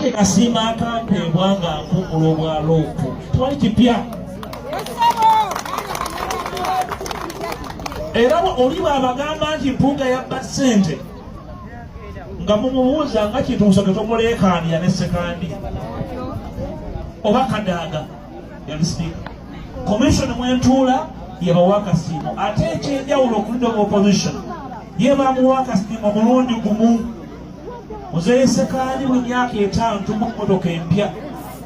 kakati kasiima akampeebwa nga nkumbula obwaloopu twali kipya era oli bw'abagamba nti mpunga yabba ssente nga mumubuuza nga kituusa tetomulekaanira ne sekandi oba kadaaga yali sipiika komishoni mwentuula yebawa akasiimo ate ekyenjawulo okulida opposition yebamuwa akasiimo omulundi gumu muzeeyi sekandi buli myaka 5 tumuwa emmotoka empya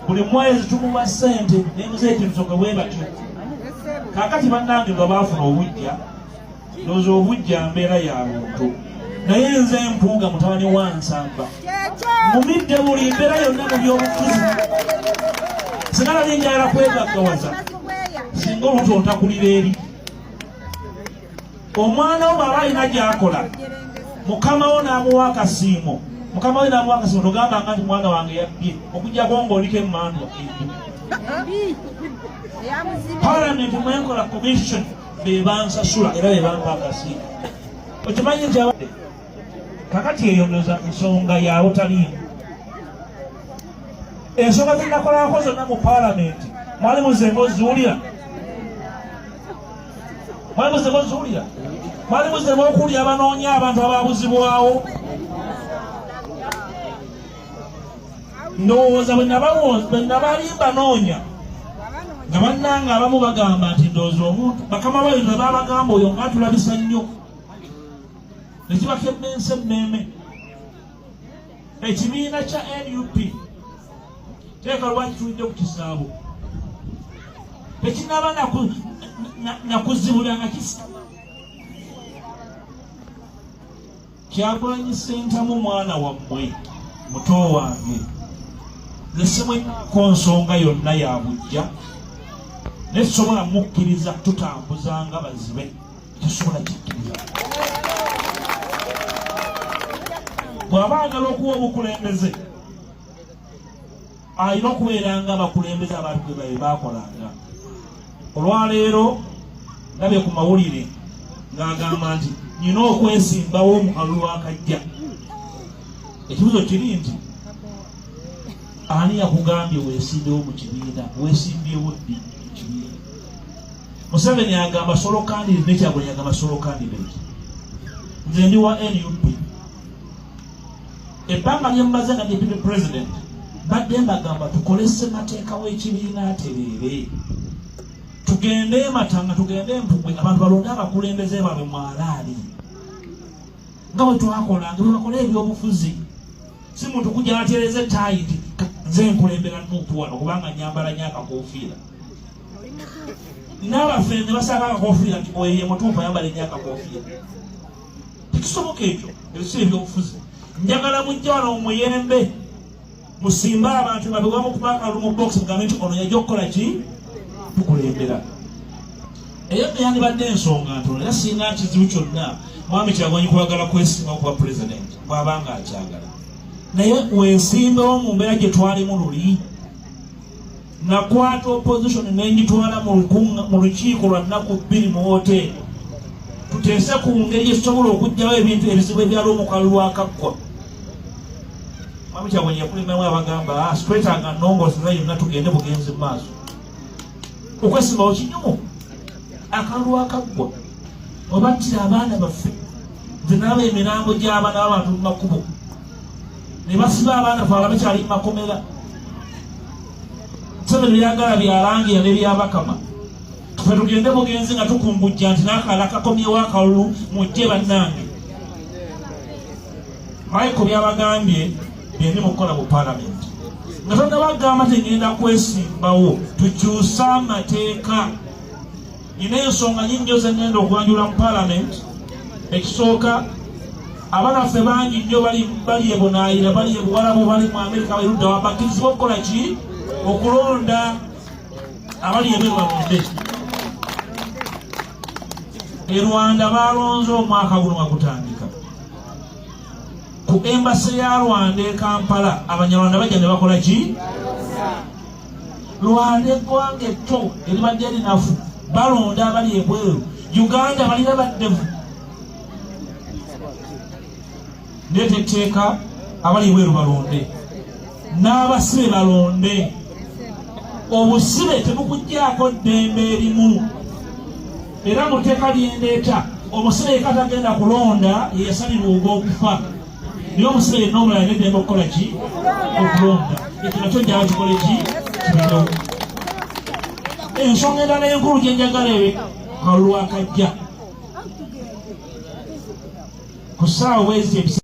buli mwezi tumuwa ssente naye muzeeyi kimusoke bwe batyo kaakati bannange nga baafuna obujja ndowooza obujja mbeera ya muntu naye nze mpunga mutabani wa Nsamba mumidde buli mbeera yonna mu byobufuzi sigala linjagala kwegaggawaza singa oluto ntakulira eri omwana wo bw'aba alina gy'akola mukama wo n'amuwa akasiimo mukama we n'amuwa akasiimo togambanga nti mwana wange yabbye okujjako ng'oliko emmandwa Parliament mwenkola commission be bansasula era be bampa akasiimo okimanyi nti abadde kakati eyonoza nsonga yaabo taliimu ensonga zenakolako zonna mu Parliament mwali muzenga oziwulira mwali muzenga oziwulira mwali muzenga okuwulira abanoonya abantu ababuzibwawo ndowooza bwe nabalimba noonya nga bannanga abamu bagamba nti ndowooza omuntu bakama bayo babagamba oyo ngaatulabisa nnyo nekibakemmensa emmeeme ekibiina kya NUP teeka lwaki tulidde ku kisaabo tekinaba nakuzibula nga kisaba Kyagulanyi Ssentamu mwana wammwe muto wange nesemweko nsonga yonna ya bujja nesobola mukkiriza tutambuzanga bazibe tesobola kikkiriza bw'aba agala okuwa obukulembeze alina okubeeranga abakulembeze abantu be bakolanga olwaleero ndabye ku mawulire ng'agamba nti nina okwesimbawo mu kalulu akajja ekibuzo kiri nti ani yakugambye weesimbewo mu kibiina weesimbyewo ddi mu kibiina Museveni agamba solo candidate n'Ekyagulanyi agamba solo candidate nze ndi wa NUP ebbanga lyemmaze nga deputy president badde mbagamba tukole ssemateeka w'ekibiina atereere tugende Matanga tugende Mpugwe abantu balonde abakulembeze baabwe mwalaali nga bwe twakolanga bwe bakola ebyobufuzi si muntu kujja atereeze tayiti nze nkulembera Nuupu wano kubanga nyambala nnyo akakoofiira n'abaffe basaba akakoofiira nti oyo ye mutuufu ayambala nnyo akakoofiira tekisoboka ekyo ebisi ebyobufuzi njagala mujja wano mumuyembe musimbe abantu babewamu kubanga mu box mugambe nti ono yajja okukola ki tukulembera eyo yandibadde ensonga ntono era sirina kizibu kyonna mwami Kyagulanyi kwagala kwesimba kuba president bw'abanga akyagala naye wensimbewo mu mbeera gye twalimu luli nakwata opposition n'engitwala mu lukiiko lwa nnaku 2 mu woteeri tuteese ku ngeri ezisobola okuggyawo ebintu ebizibu ebyaliwo mu kalulu akaggwa mwami Kyagulanyi yakulimamu abagamba twetaaga nnongoosereza yonna tugende bugenzi mu maaso okwesimbawo kinyumu akalulu akaggwa obattira abaana baffe nze nalaba emirambo gy'abaana b'abantu mu makubo ne basiba abaana fe abakyali mu makomera Museveni byagala byalangira ne byabakama fe tugende bugenzi nga tukumbujja nti n'akala kakomyewo akalulu mujje bannange Michael byabagambye byendi mukukola mu Parliament nga tonnabagamba tegenda kwesimbawo tukyuse amateeka nina ensonga nnyingi zengenda okwanjula mu Parliament ekisooka abaana ffe bangi nnyo bali ebonaayira bali ebuwalabu bali mu Amerika bayirudda wabakkirizibwa okukola ki okulonda abali ebweru balonde e Rwanda balonze omwaka guno gwagutandika ku embasi ya Rwanda e Kampala abanyarwanda bajja ne bakola ki Rwanda eggwanga etto eribadde erinafu balonda abali ebweru Uganda balina baddevu ndeeta etteeka abali ebweru balonde n'abasibe balonde. Obusibe tebukuggyako ddembe erimu. Era mu tteeka lyendeeta omusibe yekka tagenda kulonda ye yasalirwa ogw'okufa. Naye omusibe yenna omulala alina eddembe okukola ki? Okulonda. Ekyo nakyo njala kikole ki? Kibeerewo. Ensonga endala enkulu gye njagala kalulu akajja ku ssaawa bwezi